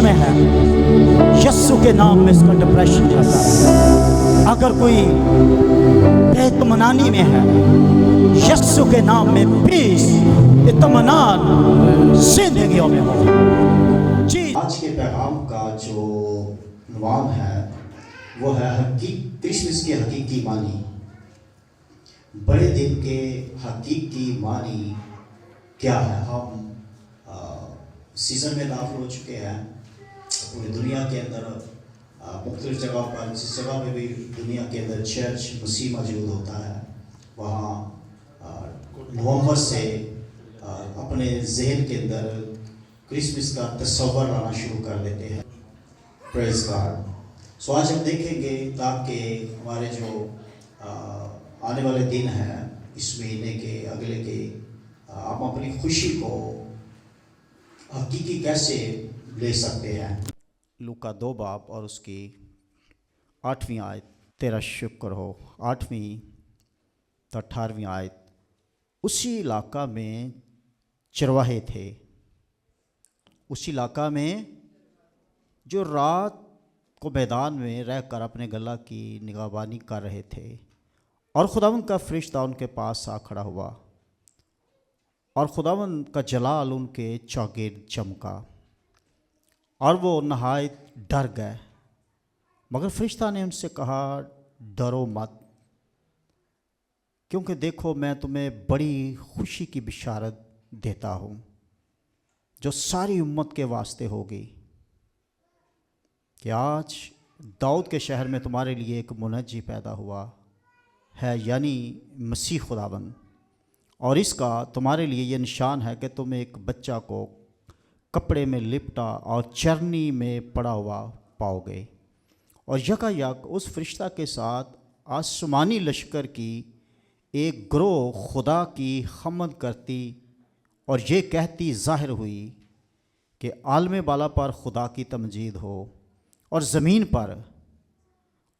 میں ہے, یسوع کے نام میں اس کا ڈپریشن جاتا ہے. اگر کوئی بے اطمینانی میں ہے, یسوع کے نام میں پیس, اطمینان زندگیوں میں ہو. جی آج کے پیغام کا جو عنوان ہے وہ ہے کرسمس کے حقیقی معنی. بڑے دن کے حقیقی معنی کیا ہے؟ ہم سیزن میں داخل ہو چکے ہیں. پوری دنیا کے اندر مختلف جگہ پر, جس جگہ پہ بھی دنیا کے اندر چرچ مسیح موجود ہوتا ہے, وہاں نومبر سے اپنے ذہن کے اندر کرسمس کا تصور لانا شروع کر دیتے ہیں. پریز گاڈ. سو آج ہم دیکھیں گے تاکہ ہمارے جو آنے والے دن ہیں اس مہینے کے اگلے کے, ہم اپنی خوشی کو حقیقی کیسے لے سکتے ہیں. لوکا 2 باب اور اس کی 8ویں آیت. تیرا شکر ہو. 8ویں تو 18ویں آیت. اسی علاقہ میں چرواہے تھے, اسی علاقہ میں جو رات کو میدان میں رہ کر اپنے گلہ کی نگہبانی کر رہے تھے, اور خداوند کا فرشتہ ان کے پاس آ کھڑا ہوا, اور خداوند کا جلال ان کے چاگرد چمکا, اور وہ نہایت ڈر گئے. مگر فرشتہ نے ان سے کہا, ڈرو مت, کیونکہ دیکھو میں تمہیں بڑی خوشی کی بشارت دیتا ہوں جو ساری امت کے واسطے ہوگی, کہ آج داؤد کے شہر میں تمہارے لیے ایک منجی پیدا ہوا ہے, یعنی مسیح خداوند. اور اس کا تمہارے لیے یہ نشان ہے کہ تم ایک بچہ کو کپڑے میں لپٹا اور چرنی میں پڑا ہوا پاؤ گے. اور یکایک اس فرشتہ کے ساتھ آسمانی لشکر کی ایک گروہ خدا کی حمد کرتی اور یہ کہتی ظاہر ہوئی کہ عالم بالا پر خدا کی تمجید ہو, اور زمین پر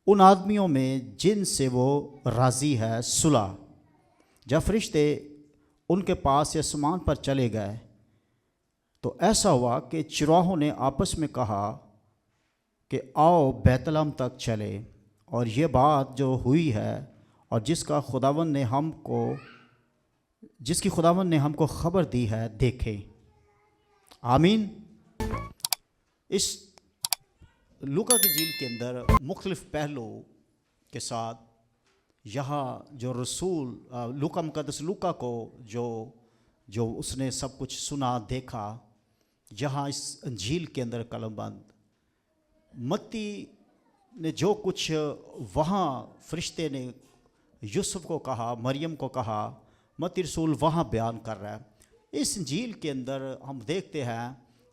ان آدمیوں میں جن سے وہ راضی ہے صلح. جب فرشتے ان کے پاس آسمان پر چلے گئے تو ایسا ہوا کہ چرواہوں نے آپس میں کہا کہ آؤ بیت لحم تک چلے, اور یہ بات جو ہوئی ہے اور جس کی خداوند نے ہم کو خبر دی ہے دیکھیں. آمین. اس لوکا کی انجیل کے اندر مختلف پہلو کے ساتھ یہاں جو رسول لوکا مقدس لوکا کو جو اس نے سب کچھ سنا دیکھا, یہاں اس انجیل کے اندر قلم بند متی نے جو کچھ وہاں فرشتے نے یوسف کو کہا, مریم کو کہا, متی رسول وہاں بیان کر رہا ہے. اس انجیل کے اندر ہم دیکھتے ہیں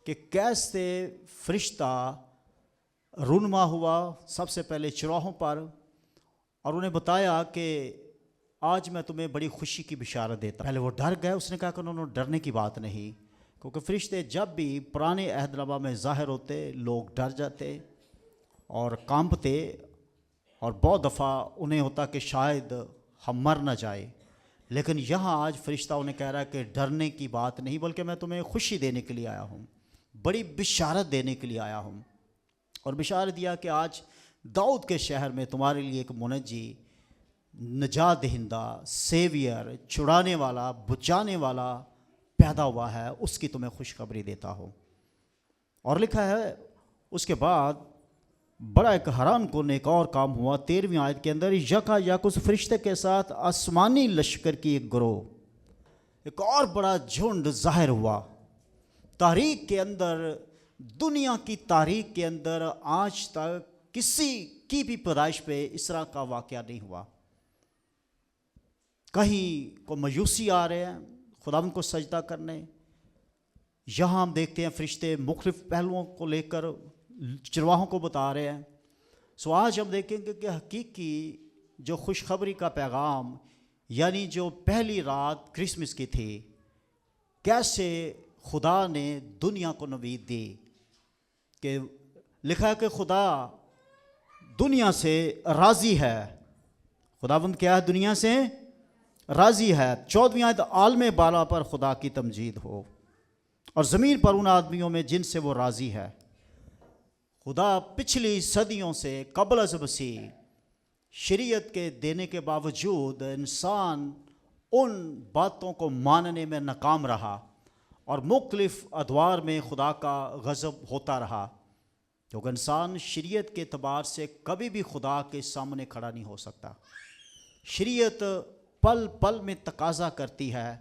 کہ کیسے فرشتہ رونما ہوا سب سے پہلے چرواہوں پر, اور انہیں بتایا کہ آج میں تمہیں بڑی خوشی کی بشارت دیتا. پہلے وہ ڈر گئے. اس نے کہا کہ انہوں نے ڈرنے کی بات نہیں, کیونکہ فرشتے جب بھی پرانے عہد نامہ میں ظاہر ہوتے لوگ ڈر جاتے اور کانپتے, اور بہت دفعہ انہیں ہوتا کہ شاید ہم مر نہ جائے. لیکن یہاں آج فرشتہ انہیں کہہ رہا ہے کہ ڈرنے کی بات نہیں, بلکہ میں تمہیں خوشی دینے کے لیے آیا ہوں, بڑی بشارت دینے کے لیے آیا ہوں. اور بشارت دیا کہ آج داؤد کے شہر میں تمہارے لیے ایک منجی, نجات دہندہ, سیویئر, چھڑانے والا, بچانے والا پیدا ہوا ہے, اس کی تمہیں خوشخبری دیتا ہوں. اور لکھا ہے اس کے بعد بڑا ایک حیران کن ایک اور کام ہوا. 13ویں آیت کے اندر یکایک اس فرشتے کے ساتھ آسمانی لشکر کی ایک گروہ, ایک اور بڑا جھنڈ ظاہر ہوا. تاریخ کے اندر, دنیا کی تاریخ کے اندر آج تک کسی کی بھی پیدائش پہ اس طرح کا واقعہ نہیں ہوا. کہیں کو مایوسی آ رہے ہیں خداوند کو سجدہ کرنے, یہاں ہم دیکھتے ہیں فرشتے مختلف پہلوؤں کو لے کر چرواہوں کو بتا رہے ہیں. سو آج ہم دیکھیں گے کہ حقیقی جو خوشخبری کا پیغام, یعنی جو پہلی رات کرسمس کی تھی, کیسے خدا نے دنیا کو نوید دی. کہ لکھا ہے کہ خدا دنیا سے راضی ہے. خداوند کیا ہے؟ دنیا سے راضی ہے. 14ویں آیت, عالم بالا پر خدا کی تمجید ہو, اور زمین پر ان آدمیوں میں جن سے وہ راضی ہے. خدا پچھلی صدیوں سے قبل از مسیح شریعت کے دینے کے باوجود انسان ان باتوں کو ماننے میں ناکام رہا اور مختلف ادوار میں خدا کا غضب ہوتا رہا، کیونکہ انسان شریعت کے اعتبار سے کبھی بھی خدا کے سامنے کھڑا نہیں ہو سکتا۔ شریعت پل پل میں تقاضا کرتی ہے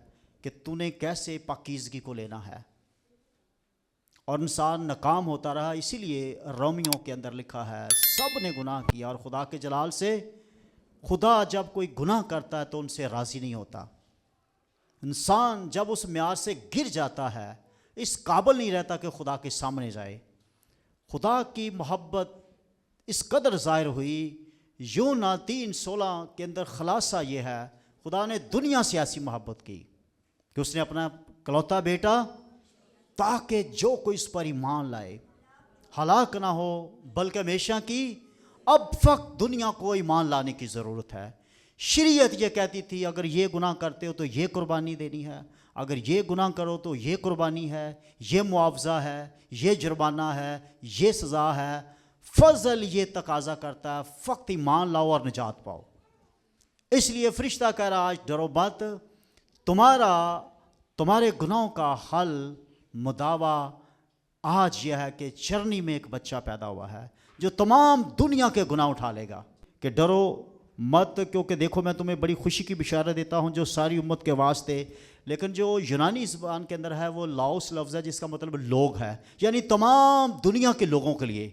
کہ تو نے کیسے پاکیزگی کو لینا ہے، اور انسان ناکام ہوتا رہا۔ اسی لیے رومیوں کے اندر لکھا ہے سب نے گناہ کیا اور خدا کے جلال سے، خدا جب کوئی گناہ کرتا ہے تو ان سے راضی نہیں ہوتا۔ انسان جب اس معیار سے گر جاتا ہے، اس قابل نہیں رہتا کہ خدا کے سامنے جائے۔ خدا کی محبت اس قدر ظاہر ہوئی، یونا 3:16 کے اندر خلاصہ یہ ہے، خدا نے دنیا سے ایسی محبت کی کہ اس نے اپنا اکلوتا بیٹا تاکہ جو کوئی اس پر ایمان لائے ہلاک نہ ہو بلکہ ہمیشہ کی۔ اب فقط دنیا کو ایمان لانے کی ضرورت ہے۔ شریعت یہ کہتی تھی اگر یہ گناہ کرتے ہو تو یہ قربانی دینی ہے، اگر یہ گناہ کرو تو یہ قربانی ہے، یہ معاوضہ ہے، یہ جرمانہ ہے، یہ سزا ہے۔ فضل یہ تقاضا کرتا ہے فقط ایمان لاؤ اور نجات پاؤ۔ اس لیے فرشتہ کہہ رہا آج ڈرو مت، تمہارے گناہوں کا حل مداوا آج یہ ہے کہ چرنی میں ایک بچہ پیدا ہوا ہے جو تمام دنیا کے گناہ اٹھا لے گا۔ کہ ڈرو مت، کیونکہ دیکھو میں تمہیں بڑی خوشی کی بشارت دیتا ہوں جو ساری امت کے واسطے۔ لیکن جو یونانی زبان کے اندر ہے وہ لاؤس لفظ ہے جس کا مطلب لوگ ہے، یعنی تمام دنیا کے لوگوں کے لیے۔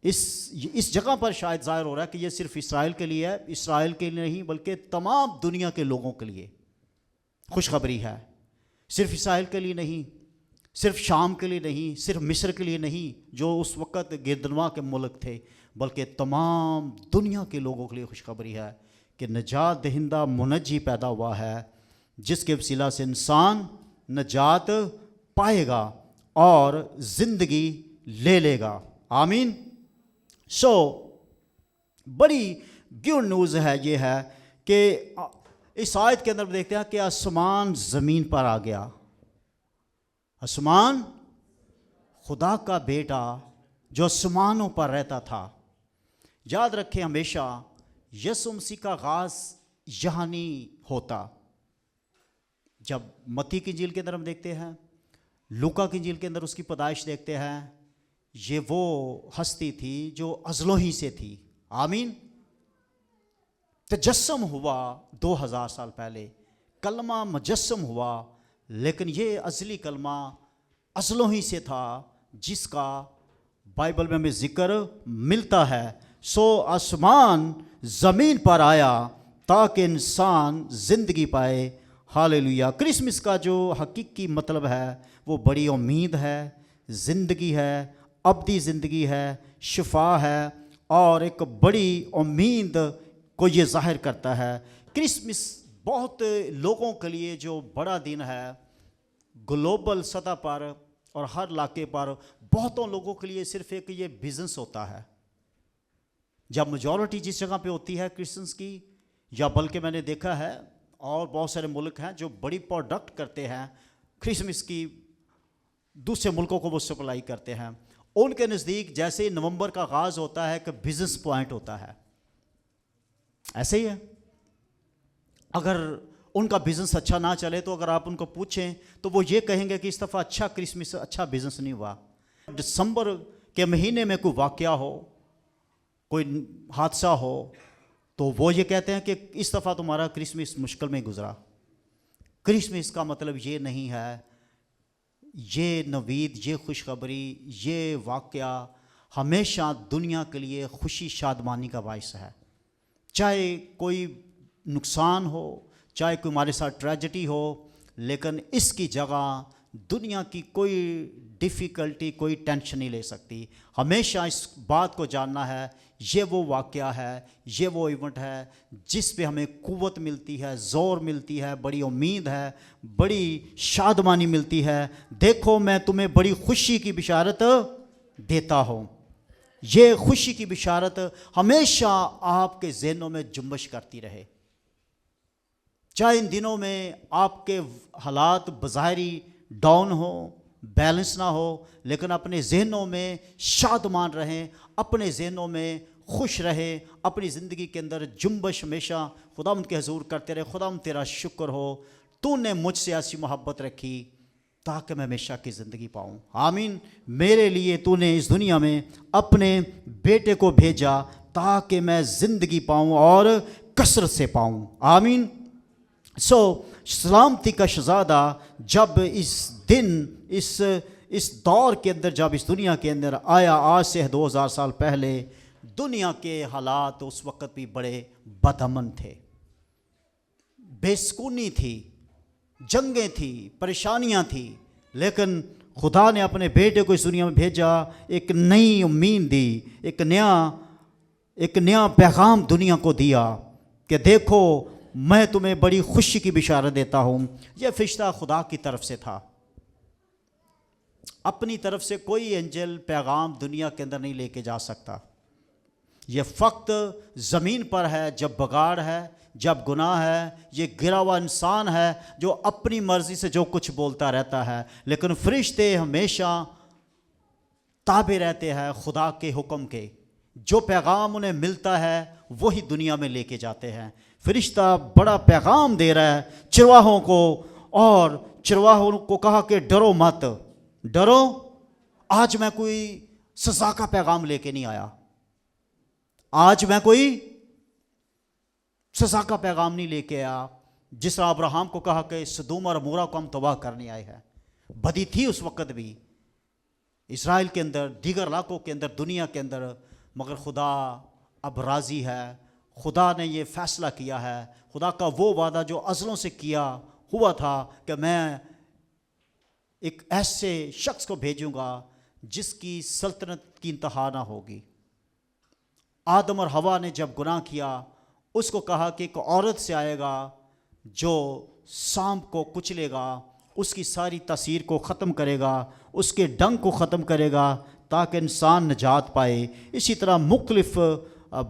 اس جگہ پر شاید ظاہر ہو رہا ہے کہ یہ صرف اسرائیل کے لیے ہے، اسرائیل کے لیے نہیں بلکہ تمام دنیا کے لوگوں کے لیے خوشخبری ہے۔ صرف اسرائیل کے لیے نہیں، صرف شام کے لیے نہیں، صرف مصر کے لیے نہیں جو اس وقت گردنواں کے ملک تھے، بلکہ تمام دنیا کے لوگوں کے لیے خوشخبری ہے کہ نجات دہندہ منجی پیدا ہوا ہے جس کے وسیلہ سے انسان نجات پائے گا اور زندگی لے گا۔ آمین۔ بڑی گڈ نیوز ہے یہ ہے کہ اس آیت کے اندر دیکھتے ہیں کہ آسمان زمین پر آ گیا۔ آسمان، خدا کا بیٹا جو آسمانوں پر رہتا تھا۔ یاد رکھیں ہمیشہ یسوع مسیح کا آغاز یہاں نہیں ہوتا۔ جب متی کی انجیل کے اندر ہم دیکھتے ہیں، لوکا کی انجیل کے اندر اس کی پیدائش دیکھتے ہیں، یہ وہ ہستی تھی جو ازلوں ہی سے تھی۔ آمین۔ تجسم ہوا 2000 سال پہلے، کلمہ مجسم ہوا، لیکن یہ ازلی کلمہ ازلوں ہی سے تھا جس کا بائبل میں ہمیں ذکر ملتا ہے۔ آسمان زمین پر آیا تاکہ انسان زندگی پائے۔ ہاللیلویہ۔ کرسمس کا جو حقیقی مطلب ہے وہ بڑی امید ہے، زندگی ہے، ابدی زندگی ہے، شفا ہے، اور ایک بڑی امید کو یہ ظاہر کرتا ہے۔ کرسمس بہت لوگوں کے لیے جو بڑا دن ہے، گلوبل سطح پر اور ہر علاقے پر بہتوں لوگوں کے لیے صرف ایک یہ بزنس ہوتا ہے۔ جب میجورٹی جس جگہ پہ ہوتی ہے کرسچنس کی، یا بلکہ میں نے دیکھا ہے اور بہت سارے ملک ہیں جو بڑی پروڈکٹ کرتے ہیں کرسمس کی، دوسرے ملکوں کو وہ سپلائی کرتے ہیں، ان کے نزدیک جیسے نومبر کا آغاز ہوتا ہے کہ بزنس پوائنٹ ہوتا ہے، ایسے ہی ہے۔ اگر ان کا بزنس اچھا نہ چلے تو اگر آپ ان کو پوچھیں تو وہ یہ کہیں گے کہ اس دفعہ اچھا کرسمس، اچھا بزنس نہیں ہوا۔ دسمبر کے مہینے میں کوئی واقعہ ہو، کوئی حادثہ ہو، تو وہ یہ کہتے ہیں کہ اس دفعہ تمہارا کرسمس مشکل میں گزرا۔ کرسمس کا مطلب یہ نہیں ہے، یہ نوید، یہ خوشخبری، یہ واقعہ ہمیشہ دنیا کے لیے خوشی شادمانی کا باعث ہے۔ چاہے کوئی نقصان ہو، چاہے کوئی ہمارے ساتھ ٹریجڈی ہو، لیکن اس کی جگہ دنیا کی کوئی ڈیفیکلٹی، کوئی ٹینشن نہیں لے سکتی۔ ہمیشہ اس بات کو جاننا ہے یہ وہ واقعہ ہے، یہ وہ ایونٹ ہے جس پہ ہمیں قوت ملتی ہے، زور ملتی ہے، بڑی امید ہے، بڑی شادمانی ملتی ہے۔ دیکھو میں تمہیں بڑی خوشی کی بشارت دیتا ہوں۔ یہ خوشی کی بشارت ہمیشہ آپ کے ذہنوں میں جنبش کرتی رہے، چاہے ان دنوں میں آپ کے حالات بظاہری ڈاؤن ہو، بیلنس نہ ہو، لیکن اپنے ذہنوں میں شادمان رہیں، اپنے ذہنوں میں خوش رہیں، اپنی زندگی کے اندر جنبش ہمیشہ خداوند کے حضور کرتے رہے، خداوند تیرا شکر ہو، تو نے مجھ سے ایسی محبت رکھی تاکہ میں ہمیشہ کی زندگی پاؤں۔ آمین۔ میرے لیے تو نے اس دنیا میں اپنے بیٹے کو بھیجا تاکہ میں زندگی پاؤں اور کثرت سے پاؤں۔ آمین۔ سلامتی کا شہزادہ جب اس دن اس دور کے اندر جب اس دنیا کے اندر آیا، آج سے 2000 سال پہلے، دنیا کے حالات اس وقت بھی بڑے بدامن تھے، بے سکونی تھی، جنگیں تھیں، پریشانیاں تھیں، لیکن خدا نے اپنے بیٹے کو اس دنیا میں بھیجا، ایک نئی امید دی، ایک نیا پیغام دنیا کو دیا کہ دیکھو میں تمہیں بڑی خوشی کی بشارت دیتا ہوں۔ یہ فرشتہ خدا کی طرف سے تھا، اپنی طرف سے کوئی اینجل پیغام دنیا کے اندر نہیں لے کے جا سکتا۔ یہ فقط زمین پر ہے جب بگاڑ ہے، جب گناہ ہے، یہ گرا ہوا انسان ہے جو اپنی مرضی سے جو کچھ بولتا رہتا ہے، لیکن فرشتے ہمیشہ تابع رہتے ہیں خدا کے حکم کے، جو پیغام انہیں ملتا ہے وہی دنیا میں لے کے جاتے ہیں۔ فرشتہ بڑا پیغام دے رہا ہے چرواہوں کو، اور چرواہوں کو کہا کہ ڈرو مت، ڈرو، آج میں کوئی سزا کا پیغام لے کے نہیں آیا، آج میں کوئی سزا کا پیغام نہیں لے کے آیا۔ جس طرح ابراہیم کو کہا کہ سدوم اور عمورہ کو ہم تباہ کرنے آئے ہیں، بدی تھی اس وقت بھی اسرائیل کے اندر، دیگر علاقوں کے اندر، دنیا کے اندر، مگر خدا اب راضی ہے، خدا نے یہ فیصلہ کیا ہے، خدا کا وہ وعدہ جو ازلوں سے کیا ہوا تھا کہ میں ایک ایسے شخص کو بھیجوں گا جس کی سلطنت کی انتہا نہ ہوگی۔ آدم اور حوا نے جب گناہ کیا، اس کو کہا کہ ایک عورت سے آئے گا جو سانپ کو کچلے گا، اس کی ساری تاثیر کو ختم کرے گا، اس کے ڈنگ کو ختم کرے گا تاکہ انسان نجات پائے۔ اسی طرح مختلف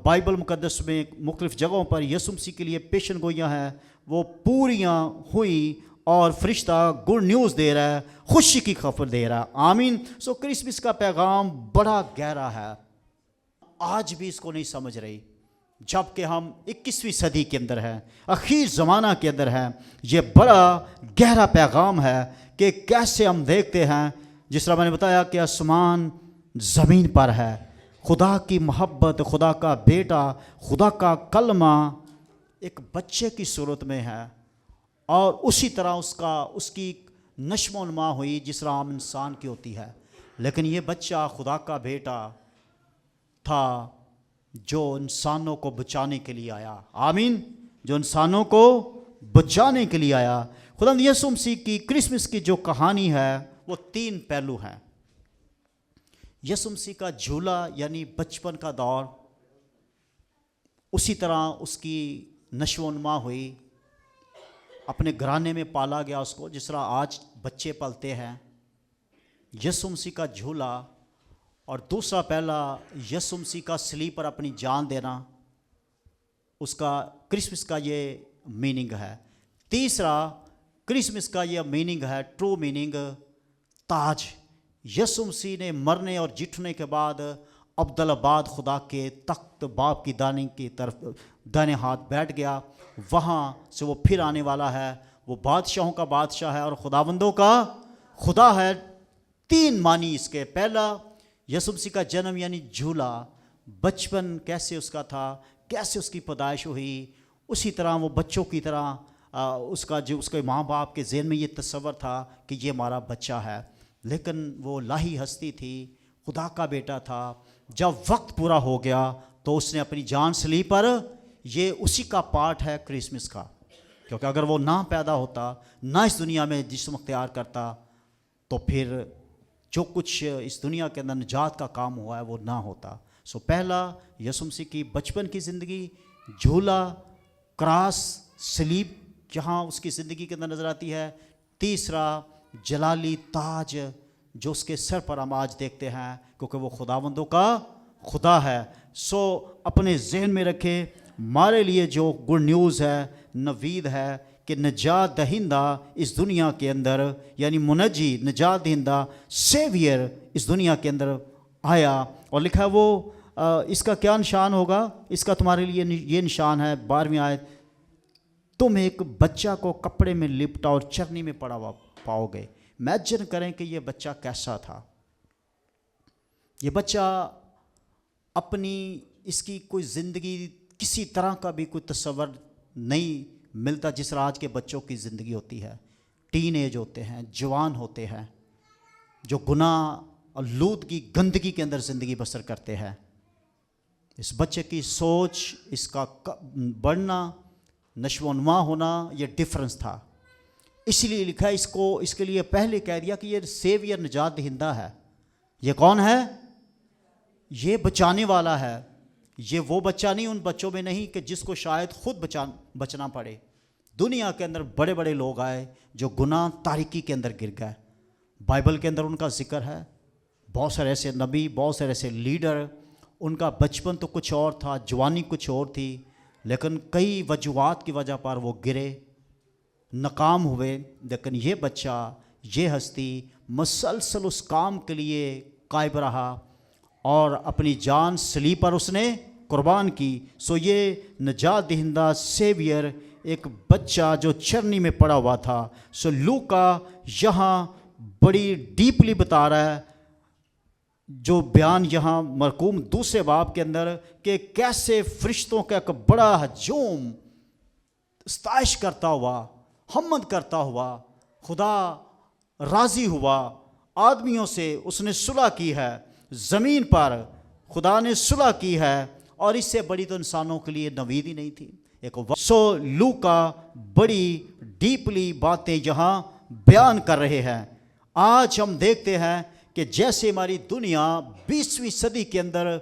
بائبل مقدس میں مختلف جگہوں پر یسوع مسیح کے لیے پیشن گوئیاں ہیں، وہ پوریاں ہوئیں، اور فرشتہ گڈ نیوز دے رہا ہے، خوشی کی خبر دے رہا ہے۔ آمین۔ کرسمس کا پیغام بڑا گہرا ہے، آج بھی اس کو نہیں سمجھ رہی، جب کہ ہم 21ویں صدی کے اندر ہیں، اخیر زمانہ کے اندر ہیں۔ یہ بڑا گہرا پیغام ہے کہ کیسے ہم دیکھتے ہیں، جس طرح میں نے بتایا کہ آسمان زمین پر ہے، خدا کی محبت، خدا کا بیٹا، خدا کا کلمہ ایک بچے کی صورت میں ہے، اور اسی طرح اس کی نشو و نما ہوئی جس طرح عام انسان کی ہوتی ہے، لیکن یہ بچہ خدا کا بیٹا تھا جو انسانوں کو بچانے کے لیے آیا۔ آمین۔ جو انسانوں کو بچانے کے لیے آیا۔ خدا یسوع مسیح کی کرسمس کی جو کہانی ہے وہ 3 پہلو ہیں۔ یسوع مسیح کا جھولا یعنی بچپن کا دور، اسی طرح اس کی نشو و نما ہوئی، اپنے گھرانے میں پالا گیا اس کو، جس طرح آج بچے پلتے ہیں۔ یسوع مسیح کا جھولا، اور دوسرا پہلا یسوع مسیح کا صلیب پر اپنی جان دینا، اس کا کرسمس کا یہ میننگ ہے۔ تیسرا کرسمس کا یہ میننگ ہے، ٹرو میننگ، تاج۔ یسوع مسیح نے مرنے اور جٹنے کے بعد عبدالآباد خدا کے تخت باپ کی دائیں ہاتھ بیٹھ گیا، وہاں سے وہ پھر آنے والا ہے، وہ بادشاہوں کا بادشاہ ہے اور خداوندوں کا خدا ہے۔ 3 معنی اس کے۔ پہلا، یسوع مسیح کا جنم یعنی جھولا، بچپن کیسے اس کا تھا، کیسے اس کی پیدائش ہوئی، اسی طرح وہ بچوں کی طرح اس کے ماں باپ کے ذہن میں یہ تصور تھا کہ یہ ہمارا بچہ ہے، لیکن وہ الہی ہستی تھی، خدا کا بیٹا تھا۔ جب وقت پورا ہو گیا تو اس نے اپنی جان صلیب پر، یہ اسی کا پارٹ ہے کرسمس کا، کیونکہ اگر وہ نہ پیدا ہوتا، نہ اس دنیا میں جسم اختیار کرتا، تو پھر جو کچھ اس دنیا کے اندر نجات کا کام ہوا ہے وہ نہ ہوتا۔ پہلا یسوع مسیح کی بچپن کی زندگی، جھولا، کراس، صلیب جہاں اس کی زندگی کے اندر نظر آتی ہے۔ تیسرا جلالی تاج جو اس کے سر پر ہم آج دیکھتے ہیں، کیونکہ وہ خداوندوں کا خدا ہے۔ اپنے ذہن میں رکھیں، ہمارے لیے جو گڈ نیوز ہے، نوید ہے کہ نجات دہندہ اس دنیا کے اندر یعنی منجی نجات دہندہ سیویئر اس دنیا کے اندر آیا، اور لکھا ہے وہ اس کا کیا نشان ہوگا، اس کا تمہارے لیے یہ نشان ہے 12ویں آیت، تم ایک بچہ کو کپڑے میں لپٹا اور چرنی میں پڑا ہوا پاؤ گے۔ امیجن کریں کہ یہ بچہ کیسا تھا۔ یہ بچہ اپنی اس کی کوئی زندگی کسی طرح کا بھی کوئی تصور نہیں ملتا جس طرح آج کے بچوں کی زندگی ہوتی ہے۔ ٹین ایج ہوتے ہیں، جوان ہوتے ہیں، جو گناہ اور لودگی گندگی کے اندر زندگی بسر کرتے ہیں۔ اس بچے کی سوچ، اس کا بڑھنا، نشو و نما ہونا، یہ ڈفرنس تھا۔ اس لیے لکھا ہے اس کے لیے پہلے کہہ دیا کہ یہ سیویئر نجات دہندہ ہے۔ یہ کون ہے؟ یہ بچانے والا ہے۔ یہ وہ بچہ نہیں، ان بچوں میں نہیں کہ جس کو شاید خود بچنا پڑے۔ دنیا کے اندر بڑے بڑے لوگ آئے جو گناہ تاریکی کے اندر گر گئے، بائبل کے اندر ان کا ذکر ہے۔ بہت سارے ایسے نبی، بہت سارے ایسے لیڈر، ان کا بچپن تو کچھ اور تھا، جوانی کچھ اور تھی، لیکن کئی وجوہات کی وجہ پر وہ گرے، ناکام ہوئے۔ لیکن یہ بچہ، یہ ہستی مسلسل اس کام کے لیے قائم رہا اور اپنی جان صلیب پر اس نے قربان کی۔ سو یہ نجات دہندہ سیویئر ایک بچہ جو چرنی میں پڑا ہوا تھا۔ سو لوکا یہاں بڑی ڈیپلی بتا رہا ہے، جو بیان یہاں مرقوم 2 باب کے اندر، کہ کیسے فرشتوں کا ایک بڑا ہجوم ستائش کرتا ہوا، حمد کرتا ہوا، خدا راضی ہوا، آدمیوں سے اس نے صلح کی ہے، زمین پر خدا نے صلح کی ہے، اور اس سے بڑی تو انسانوں کے لیے نوید ہی نہیں تھی۔ سو لوکا بڑی ڈیپلی باتیں یہاں بیان کر رہے ہیں۔ آج ہم دیکھتے ہیں کہ جیسے ہماری دنیا 20ویں صدی کے اندر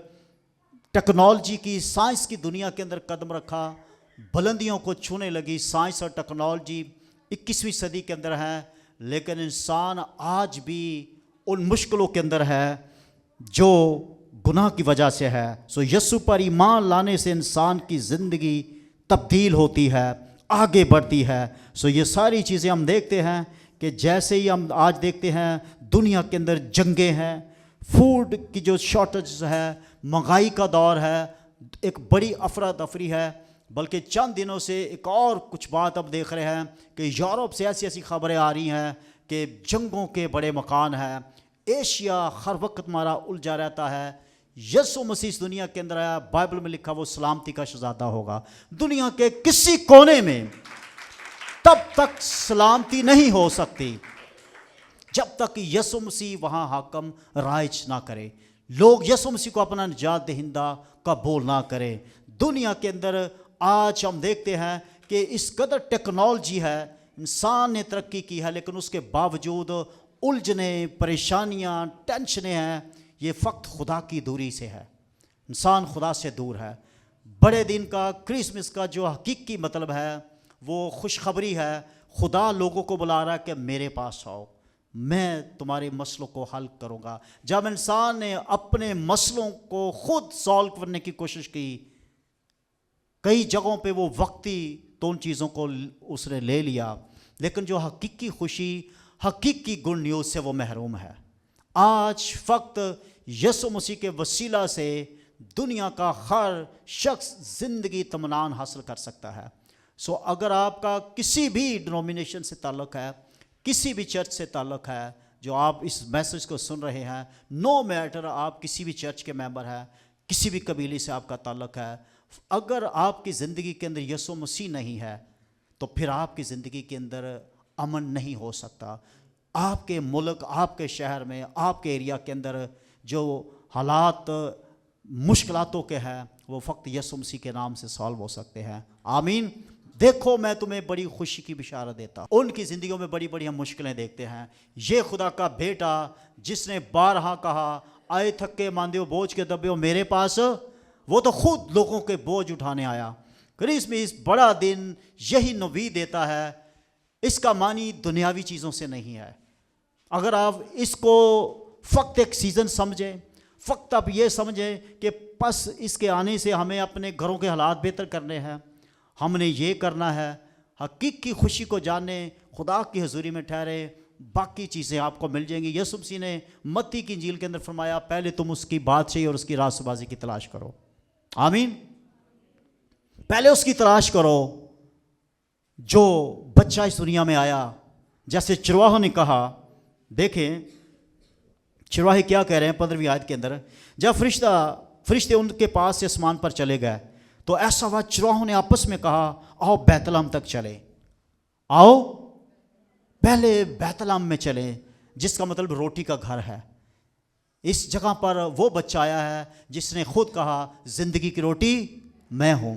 ٹیکنالوجی کی، سائنس کی دنیا کے اندر قدم رکھا، بلندیوں کو چھونے لگی، سائنس اور ٹیکنالوجی 21ویں صدی کے اندر ہے، لیکن انسان آج بھی ان مشکلوں کے اندر ہے جو گناہ کی وجہ سے ہے۔ سو یسوع پر ایمان لانے سے انسان کی زندگی تبدیل ہوتی ہے، آگے بڑھتی ہے۔ سو یہ ساری چیزیں ہم دیکھتے ہیں کہ جیسے ہی ہم آج دیکھتے ہیں دنیا کے اندر جنگیں ہیں، فوڈ کی جو شارٹیج ہے، مہنگائی کا دور ہے، ایک بڑی افراتفری ہے۔ بلکہ چند دنوں سے ایک اور کچھ بات اب دیکھ رہے ہیں کہ یورپ سے ایسی خبریں آ رہی ہیں کہ جنگوں کے بڑے مکان ہیں، ایشیا ہر وقت ہمارا الجھا رہتا ہے۔ یسوع مسیح اس دنیا کے اندر آیا، بائبل میں لکھا وہ سلامتی کا شہزادہ ہوگا۔ دنیا کے کسی کونے میں تب تک سلامتی نہیں ہو سکتی جب تک یسوع مسیح وہاں حاکم رائج نہ کرے، لوگ یسوع مسیح کو اپنا نجات دہندہ قبول نہ کرے۔ دنیا کے اندر آج ہم دیکھتے ہیں کہ اس قدر ٹیکنالوجی ہے، انسان نے ترقی کی ہے، لیکن اس کے باوجود الجھنیں، پریشانیاں، ٹینشنیں ہیں۔ یہ فقط خدا کی دوری سے ہے، انسان خدا سے دور ہے۔ بڑے دن کا، کرسمس کا جو حقیقی مطلب ہے وہ خوشخبری ہے۔ خدا لوگوں کو بلا رہا ہے کہ میرے پاس آؤ، میں تمہارے مسئلوں کو حل کروں گا۔ جب انسان نے اپنے مسئلوں کو خود سالو کرنے کی کوشش کی، کئی جگہوں پہ وہ وقتی تو ان چیزوں کو اس نے لے لیا، لیکن جو حقیقی خوشی، حقیقی گڈ نیوز سے وہ محروم ہے۔ آج فقط یسوع مسیح کے وسیلہ سے دنیا کا ہر شخص زندگی اطمینان حاصل کر سکتا ہے۔ سو اگر آپ کا کسی بھی ڈینومینیشن سے تعلق ہے، کسی بھی چرچ سے تعلق ہے، جو آپ اس میسج کو سن رہے ہیں، نو میٹر آپ کسی بھی چرچ کے ممبر ہیں، کسی بھی قبیلے سے آپ کا تعلق ہے، اگر آپ کی زندگی کے اندر یسوع مسیح نہیں ہے تو پھر آپ کی زندگی کے اندر امن نہیں ہو سکتا۔ آپ کے ملک، آپ کے شہر میں، آپ کے ایریا کے اندر جو حالات مشکلاتوں کے ہیں وہ فقط یسوع مسیح کے نام سے سالو ہو سکتے ہیں۔ آمین۔ دیکھو میں تمہیں بڑی خوشی کی بشارت دیتا ہوں۔ ان کی زندگیوں میں بڑی بڑی ہم مشکلیں دیکھتے ہیں۔ یہ خدا کا بیٹا جس نے بارہا کہا، آئے تھکے ماندے ہو بوجھ کے دبے ہو میرے پاس، وہ تو خود لوگوں کے بوجھ اٹھانے آیا۔ کرسمس بڑا دن یہی نوید دیتا ہے۔ اس کا معنی دنیاوی چیزوں سے نہیں ہے۔ اگر آپ اس کو فقط ایک سیزن سمجھیں، فقط آپ یہ سمجھیں کہ پس اس کے آنے سے ہمیں اپنے گھروں کے حالات بہتر کرنے ہیں، ہم نے یہ کرنا ہے، حقیقی خوشی کو جانیں, خدا کی حضوری میں ٹھہرے, باقی چیزیں آپ کو مل جائیں گی. یسوع مسیح نے متی کی انجیل کے اندر فرمایا, پہلے تم اس کی بادشاہی اور اس کی راست بازی کی تلاش کرو. آمین. پہلے اس کی تلاش کرو. جو بچہ اس دنیا میں آیا, جیسے چرواہوں نے کہا, دیکھیں چرواہے کیا کہہ رہے ہیں 15ویں آیت کے اندر, جب فرشتے ان کے پاس سے آسمان پر چلے گئے تو ایسا ہوا چرواہوں نے آپس میں کہا, آؤ بیت لحم تک چلے, آؤ پہلے بیت لحم میں چلیں, جس کا مطلب روٹی کا گھر ہے. اس جگہ پر وہ بچہ آیا ہے جس نے خود کہا زندگی کی روٹی میں ہوں.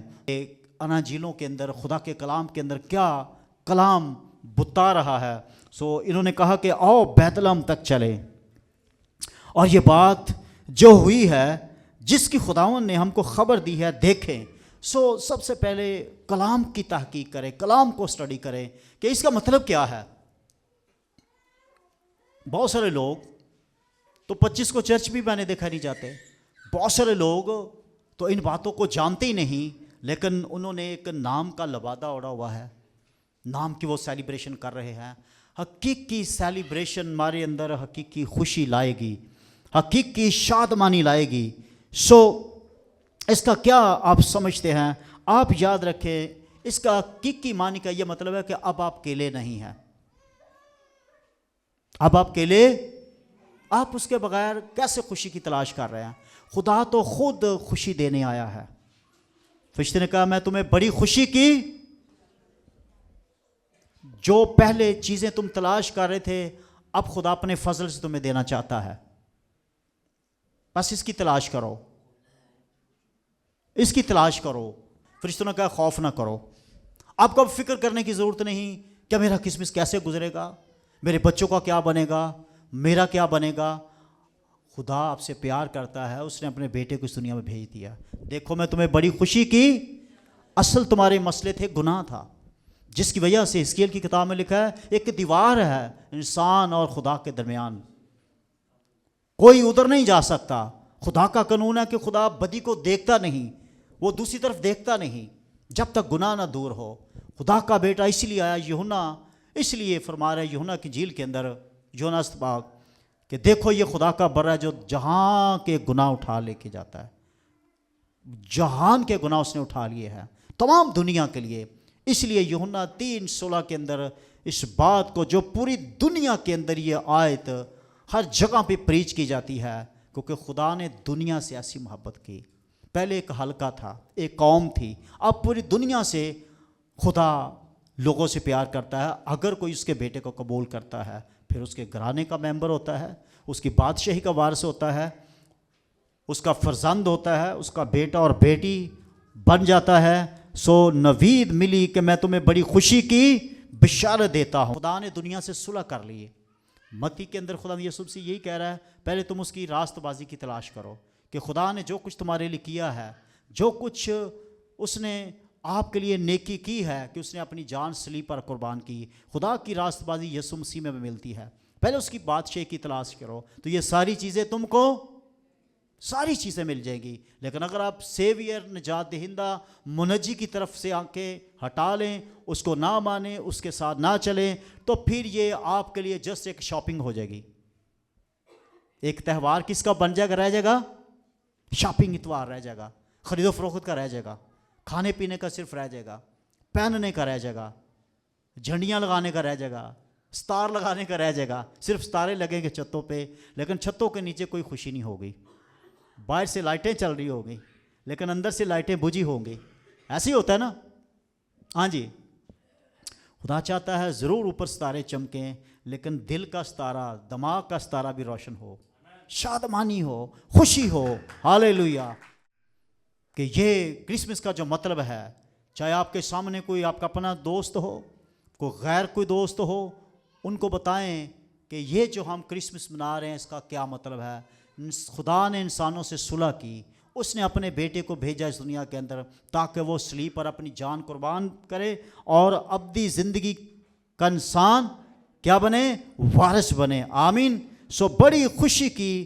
اناجیلوں کے اندر, خدا کے کلام کے اندر کیا کلام بتا رہا ہے. سو انہوں نے کہا کہ آؤ بیت لحم تک چلے, اور یہ بات جو ہوئی ہے جس کی خداوند نے ہم کو خبر دی ہے دیکھیں. سو سب سے پہلے کلام کی تحقیق کریں, کلام کو اسٹڈی کریں کہ اس کا مطلب کیا ہے. بہت سارے لوگ تو 25 کو چرچ بھی میں نے دیکھا نہیں جاتے, بہت سارے لوگ تو ان باتوں کو جانتے ہی نہیں, لیکن انہوں نے ایک نام کا لبادہ اوڑھا ہوا ہے, نام کی وہ سیلیبریشن کر رہے ہیں. حقیقی سیلیبریشن ہمارے اندر حقیقی خوشی لائے گی, حقیقی شادمانی لائے گی. سو اس کا کیا آپ سمجھتے ہیں؟ آپ یاد رکھیں, اس کا حقیقی معنی کا یہ مطلب ہے کہ اب آپ اکیلے نہیں ہیں. اب آپ اکیلے, آپ اس کے بغیر کیسے خوشی کی تلاش کر رہے ہیں؟ خدا تو خود خوشی دینے آیا ہے. فرشتے نے کہا میں تمہیں بڑی خوشی کی, جو پہلے چیزیں تم تلاش کر رہے تھے اب خدا اپنے فضل سے تمہیں دینا چاہتا ہے. بس اس کی تلاش کرو, اس کی تلاش کرو. فرشتوں نے کہا خوف نہ کرو, آپ کو اب فکر کرنے کی ضرورت نہیں کہ میرا کرسمس کیسے گزرے گا, میرے بچوں کا کیا بنے گا, میرا کیا بنے گا. خدا آپ سے پیار کرتا ہے, اس نے اپنے بیٹے کو اس دنیا میں بھیج دیا. دیکھو میں تمہیں بڑی خوشی کی. اصل تمہارے مسئلے تھے, گناہ تھا, جس کی وجہ سے حزقیل کی کتاب میں لکھا ہے ایک دیوار ہے انسان اور خدا کے درمیان, کوئی ادھر نہیں جا سکتا. خدا کا قانون ہے کہ خدا بدی کو دیکھتا نہیں, وہ دوسری طرف دیکھتا نہیں جب تک گناہ نہ دور ہو. خدا کا بیٹا اس لیے آیا, یوحنا اس لیے فرما رہا ہے یوحنا کی انجیل کے اندر, یوحنا استباق, کہ دیکھو یہ خدا کا بر ہے جو جہاں کے گناہ اٹھا لے کے جاتا ہے. جہان کے گناہ اس نے اٹھا لیے ہیں, تمام دنیا کے لیے. اس لیے یوحنا 3:16 کے اندر اس بات کو, جو پوری دنیا کے اندر یہ آیت ہر جگہ پہ پریچ کی جاتی ہے, کیونکہ خدا نے دنیا سے ایسی محبت کی. پہلے ایک حلقہ تھا, ایک قوم تھی, اب پوری دنیا سے خدا لوگوں سے پیار کرتا ہے. اگر کوئی اس کے بیٹے کو قبول کرتا ہے پھر اس کے گھرانے کا ممبر ہوتا ہے, اس کی بادشاہی کا وارث ہوتا ہے, اس کا فرزند ہوتا ہے, اس کا بیٹا اور بیٹی بن جاتا ہے. سو نوید ملی کہ میں تمہیں بڑی خوشی کی بشارت دیتا ہوں. خدا نے دنیا سے صلح کر لی. متی کے اندر خدا یسوع سے یہی کہہ رہا ہے, پہلے تم اس کی راست بازی کی تلاش کرو, کہ خدا نے جو کچھ تمہارے لیے کیا ہے, جو کچھ اس نے آپ کے لیے نیکی کی ہے, کہ اس نے اپنی جان صلیب پر قربان کی. خدا کی راست بازی یسوع مسیح میں ملتی ہے. پہلے اس کی بادشاہی کی تلاش کرو تو یہ ساری چیزیں تم کو, ساری چیزیں مل جائیں گی. لیکن اگر آپ سیویئر, نجات دہندہ, منجی کی طرف سے آنکھیں ہٹا لیں, اس کو نہ مانیں, اس کے ساتھ نہ چلیں, تو پھر یہ آپ کے لیے جسٹ ایک شاپنگ ہو جائے گی. ایک تہوار کس کا بن جائے گا, رہ جائے گا, شاپنگ اتوار رہ جائے گا, خرید و فروخت کا رہ جائے گا, کھانے پینے کا صرف رہ جائے گا, پہننے کا رہ جائے گا, جھنڈیاں لگانے کا رہ جائے گا, ستار لگانے کا رہ جائے گا. صرف ستارے لگیں گے چھتوں پہ, لیکن چھتوں کے نیچے کوئی خوشی نہیں ہوگی. باہر سے لائٹیں چل رہی ہوگی لیکن اندر سے لائٹیں بجھی ہوں گی. ایسے ہی ہوتا ہے نا. ہاں جی, خدا چاہتا ہے ضرور اوپر ستارے چمکیں, لیکن دل کا ستارہ, دماغ کا ستارہ بھی روشن ہو, شادمانی ہو, خوشی ہو. ہاللیلویا. کہ یہ کرسمس کا جو مطلب ہے, چاہے آپ کے سامنے کوئی آپ کا اپنا دوست ہو, کوئی غیر کوئی دوست ہو, ان کو بتائیں کہ یہ جو ہم کرسمس منا رہے ہیں اس کا کیا مطلب ہے. خدا نے انسانوں سے صلح کی, اس نے اپنے بیٹے کو بھیجا اس دنیا کے اندر تاکہ وہ صلیب پر اپنی جان قربان کرے اور ابدی زندگی کا انسان کیا بنے, وارث بنے. آمین. سو بڑی خوشی کی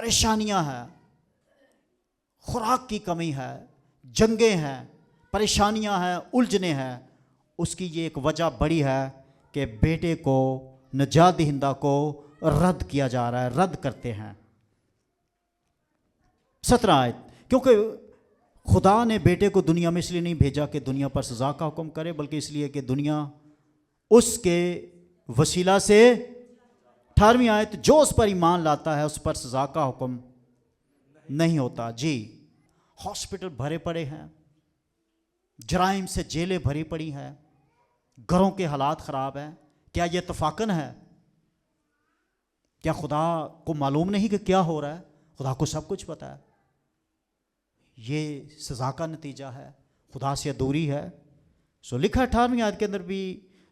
پریشانیاں ہیں، خوراک کی کمی ہے، جنگیں ہیں، پریشانیاں ہیں، الجھنیں ہیں، اس کی یہ ایک وجہ بڑی ہے کہ بیٹے کو، نجات دہندہ کو رد کیا جا رہا ہے، رد کرتے ہیں۔ 17 آیت، کیونکہ خدا نے بیٹے کو دنیا میں اس لیے نہیں بھیجا کہ دنیا پر سزا کا حکم کرے، بلکہ اس لیے کہ دنیا اس کے وسیلہ سے، 18ویں آیت، جو اس پر ایمان لاتا ہے اس پر سزا کا حکم نہیں ہوتا۔ جی، ہاسپٹل بھرے پڑے ہیں، جرائم سے جیلیں بھری پڑی ہیں، گھروں کے حالات خراب ہیں، کیا یہ اتفاقاً ہے؟ کیا خدا کو معلوم نہیں کہ کیا ہو رہا ہے؟ خدا کو سب کچھ پتا ہے۔ یہ سزا کا نتیجہ ہے، خدا سے دوری ہے۔ سو لکھا 18ویں آیت کے اندر بھی،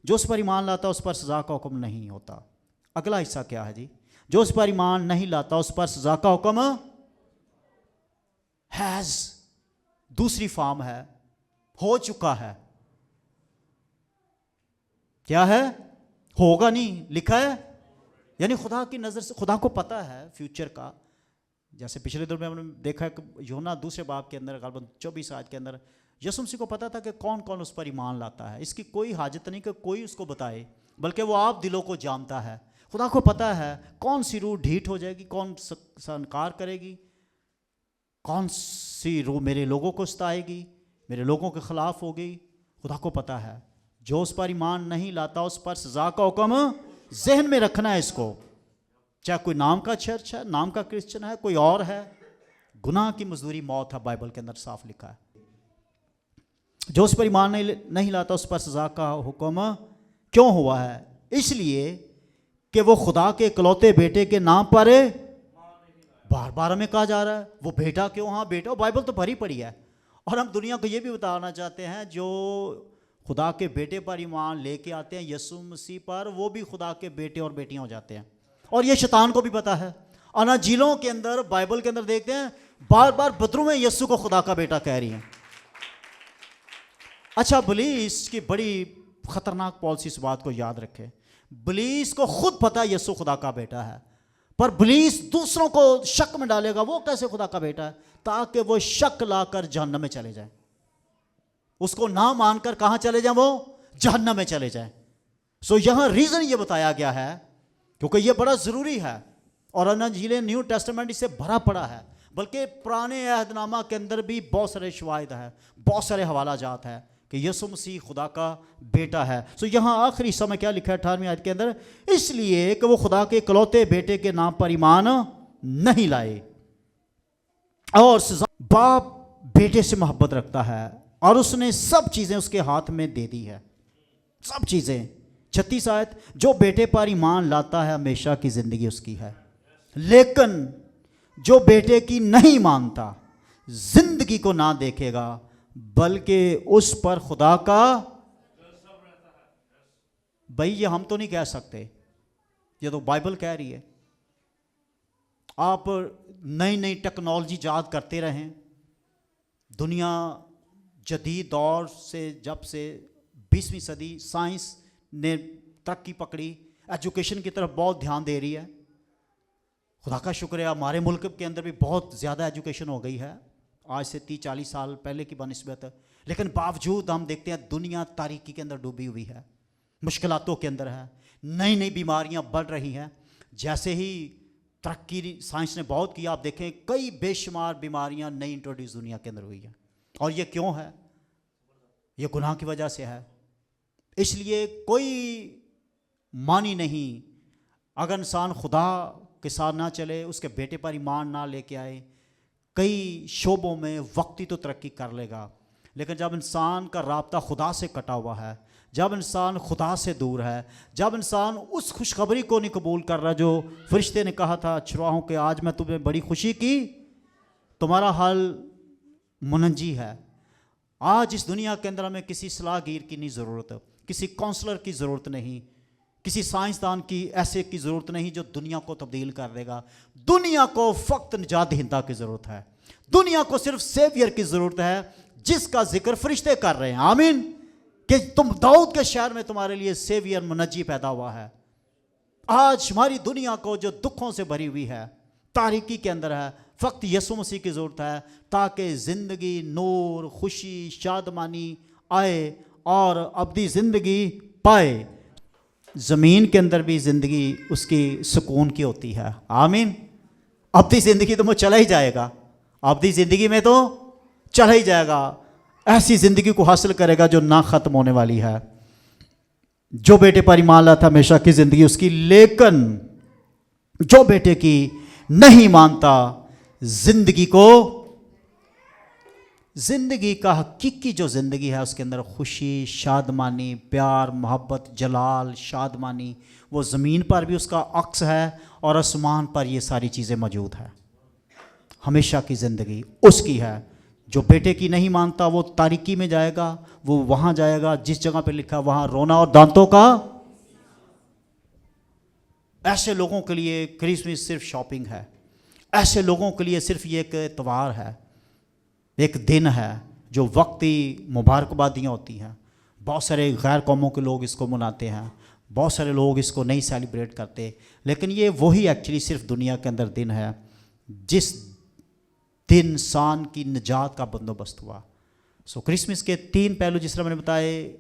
جو اس پر ایمان لاتا اس پر سزا کا حکم نہیں ہوتا۔ اگلا حصہ کیا ہے جی؟ جو اس پر ایمان نہیں لاتا اس پر سزا کا حکم ہیز، دوسری فارم ہے، ہو چکا ہے۔ کیا ہے؟ ہوگا نہیں، لکھا ہے۔ یعنی خدا کی نظر سے، خدا کو پتا ہے فیوچر کا۔ جیسے پچھلے دور میں ہم نے دیکھا کہ یوحنا 2 باب کے اندر غالباً 24 آیت کے اندر یسوع مسیح کو پتا تھا کہ کون کون اس پر ایمان لاتا ہے۔ اس کی کوئی حاجت نہیں کہ کوئی اس کو بتائے، بلکہ وہ آپ دلوں کو جانتا ہے۔ خدا کو پتا ہے کون سی روح ڈھیٹ ہو جائے گی، کون سا انکار کرے گی، کون سی روح میرے لوگوں کو ستائے گی، میرے لوگوں کے خلاف ہوگی۔ خدا کو پتا ہے۔ جو اس پر ایمان نہیں لاتا اس پر سزا کا حکم، ذہن میں رکھنا ہے اس کو، چاہے کوئی نام کا چرچ ہے، نام کا کرسچن ہے، کوئی اور ہے، گناہ کی مزدوری موت ہے، بائبل کے اندر صاف لکھا ہے۔ جو اس پر ایمان نہیں لاتا اس پر سزا کا حکم کیوں ہوا ہے؟ اس لیے کہ وہ خدا کے اکلوتے بیٹے کے نام پر، بار بار ہمیں کہا جا رہا ہے وہ بیٹا کیوں؟ ہاں بیٹا، بائبل تو بھری پڑی ہے۔ اور ہم دنیا کو یہ بھی بتانا چاہتے ہیں جو خدا کے بیٹے پر ایمان لے کے آتے ہیں، یسوع مسیح پر، وہ بھی خدا کے بیٹے اور بیٹیاں ہو جاتے ہیں۔ اور یہ شیطان کو بھی پتا ہے۔ اناجیلوں کے اندر، بائبل کے اندر دیکھتے ہیں بار بار بدرویں یسوع کو خدا کا بیٹا کہہ رہی ہیں۔ اچھا، ابلیس کی بڑی خطرناک پالیسی، اس بات کو یاد رکھے۔ ابلیس کو خود پتا یسوع خدا کا بیٹا ہے، پر ابلیس دوسروں کو شک میں ڈالے گا وہ کیسے خدا کا بیٹا ہے، تاکہ وہ شک لا کر جہنم میں چلے جائیں۔ اس کو نہ مان کر کہاں چلے جائیں؟ وہ جہنم میں چلے جائیں۔ سو یہاں ریزن یہ بتایا گیا ہے، کیونکہ یہ بڑا ضروری ہے، اور انجیل نیو ٹیسٹمنٹ اس سے بھرا پڑا ہے، بلکہ پرانے عہد نامہ کے اندر بھی بہت سارے شواہد ہیں، بہت سارے حوالہ جات ہیں کہ یسوع مسیح خدا کا بیٹا ہے۔ سو یہاں آخری حصہ میں کیا لکھا ہے 18ویں آیت کے اندر؟ اس لیے کہ وہ خدا کے اکلوتے بیٹے کے نام پر ایمان نہیں لائے، اور سزا، باپ بیٹے سے محبت رکھتا ہے اور اس نے سب چیزیں اس کے ہاتھ میں دے دی ہے، سب چیزیں۔ 36 آیت، جو بیٹے پر ایمان لاتا ہے ہمیشہ کی زندگی اس کی ہے، لیکن جو بیٹے کی نہیں مانتا زندگی کو نہ دیکھے گا بلکہ اس پر خدا کا۔ بھائی یہ ہم تو نہیں کہہ سکتے، یہ تو بائبل کہہ رہی ہے۔ آپ نئی نئی ٹیکنالوجی ایجاد کرتے رہیں، دنیا جدید دور سے، جب سے 20ویں صدی سائنس نے ترقی پکڑی، ایجوکیشن کی طرف بہت دھیان دے رہی ہے۔ خدا کا شکر ہے ہمارے ملک کے اندر بھی بہت زیادہ ایجوکیشن ہو گئی ہے آج سے 30-40 سال پہلے کی بنسبت، لیکن باوجود ہم دیکھتے ہیں دنیا تاریکی کے اندر ڈوبی ہوئی ہے، مشکلاتوں کے اندر ہے، نئی نئی بیماریاں بڑھ رہی ہیں۔ جیسے ہی ترقی سائنس نے بہت کی، آپ دیکھیں کئی بے شمار بیماریاں نئی انٹروڈیوس دنیا کے اندر ہوئی ہیں، اور یہ کیوں ہے؟ یہ گناہ کی وجہ سے ہے۔ اس لیے کوئی معنی نہیں اگر انسان خدا کے ساتھ نہ چلے، اس کے بیٹے پر ایمان نہ لے کے آئے، کئی شعبوں میں وقتی تو ترقی کر لے گا، لیکن جب انسان کا رابطہ خدا سے کٹا ہوا ہے، جب انسان خدا سے دور ہے، جب انسان اس خوشخبری کو نہیں قبول کر رہا جو فرشتے نے کہا تھا چرواہوں کہ آج میں تمہیں بڑی خوشی کی، تمہارا حال منجی ہے۔ آج اس دنیا کے اندر ہمیں کسی صلاح گیر کی نہیں ضرورت، کسی کونسلر کی ضرورت نہیں، کسی سائنسدان کی ایسے کی ضرورت نہیں جو دنیا کو تبدیل کر دے گا۔ دنیا کو فقط نجات دہندہ کی ضرورت ہے، دنیا کو صرف سیویئر کی ضرورت ہے جس کا ذکر فرشتے کر رہے ہیں، آمین، کہ تم داؤد کے شہر میں تمہارے لیے سیویئر منجی پیدا ہوا ہے۔ آج ہماری دنیا کو جو دکھوں سے بھری ہوئی ہے، تاریکی کے اندر ہے، فقط یسوع مسیح کی ضرورت ہے تاکہ زندگی، نور، خوشی، شادمانی آئے اور ابدی زندگی پائے۔ زمین کے اندر بھی زندگی اس کی سکون کی ہوتی ہے، آمین۔ ابدی زندگی تو وہ چلا ہی جائے گا، ابدی زندگی میں تو چلا ہی جائے گا، ایسی زندگی کو حاصل کرے گا جو نہ ختم ہونے والی ہے۔ جو بیٹے پر ایمان لاتا ہے ہمیشہ کی زندگی اس کی، لیکن جو بیٹے کی نہیں مانتا زندگی کو، زندگی کا حقیقی جو زندگی ہے اس کے اندر خوشی، شادمانی، پیار، محبت، جلال، شادمانی، وہ زمین پر بھی اس کا عکس ہے اور آسمان پر یہ ساری چیزیں موجود ہیں۔ ہمیشہ کی زندگی اس کی ہے۔ جو بیٹے کی نہیں مانتا وہ تاریکی میں جائے گا، وہ وہاں جائے گا جس جگہ پہ لکھا وہاں رونا اور دانتوں کا۔ ایسے لوگوں کے لیے کرسمس صرف شاپنگ ہے، ایسے لوگوں کے لیے صرف یہ ایک اتوار ہے، ایک دن ہے جو وقتی مبارکبادیاں ہوتی ہیں۔ بہت سارے غیر قوموں کے لوگ اس کو مناتے ہیں، بہت سارے لوگ اس کو نہیں سیلیبریٹ کرتے، لیکن یہ وہی ایکچولی صرف دنیا کے اندر دن ہے جس دن انسان کی نجات کا بندوبست ہوا۔ کرسمس کے 3 پہلو جس طرح میں نے بتائے،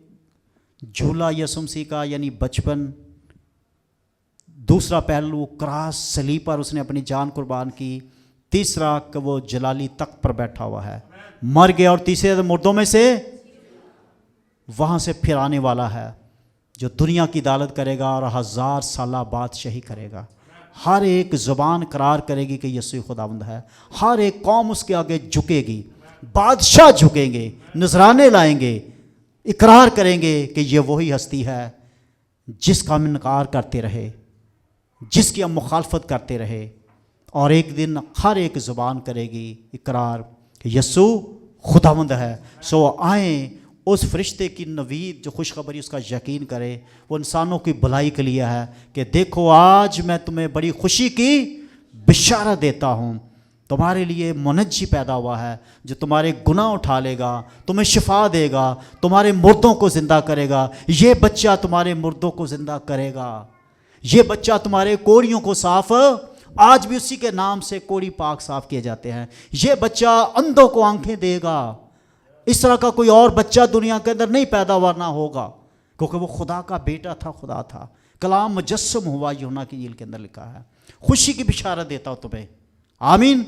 جھولا یسوع مسیح کا یعنی بچپن، دوسرا پہلو کراس صلیب پر اس نے اپنی جان قربان کی، تیسرا کہ وہ جلالی تخت پر بیٹھا ہوا ہے، مر گیا اور تیسرے مردوں میں سے وہاں سے پھر آنے والا ہے جو دنیا کی عدالت کرے گا اور 1000 سالہ بادشاہی کرے گا۔ ہر ایک زبان قرار کرے گی کہ یسوع خداوند ہے، ہر ایک قوم اس کے آگے جھکے گی، بادشاہ جھکیں گے، نذرانے لائیں گے، اقرار کریں گے کہ یہ وہی ہستی ہے جس کا ہم انکار کرتے رہے، جس کی ہم مخالفت کرتے رہے، اور ایک دن ہر ایک زبان کرے گی اقرار کہ یسوع خداوند ہے۔ آئیں اس فرشتے کی نوید جو خوشخبری اس کا یقین کرے، وہ انسانوں کی بھلائی کے لیے ہے کہ دیکھو آج میں تمہیں بڑی خوشی کی بشارت دیتا ہوں، تمہارے لیے منجی پیدا ہوا ہے جو تمہارے گناہ اٹھا لے گا، تمہیں شفا دے گا، تمہارے مردوں کو زندہ کرے گا۔ یہ بچہ تمہارے مردوں کو زندہ کرے گا، یہ بچہ تمہارے کوڑیوں کو صاف، آج بھی اسی کے نام سے کوڑی پاک صاف کیے جاتے ہیں، یہ بچہ اندھوں کو آنکھیں دے گا۔ اس طرح کا کوئی اور بچہ دنیا کے اندر نہیں پیدا ورنہ ہوگا، کیونکہ وہ خدا کا بیٹا تھا، خدا تھا، کلام مجسم ہوا، یوحنا کی انجیل کے اندر لکھا ہے۔ خوشی کی بشارت دیتا ہوں تمہیں، آمین۔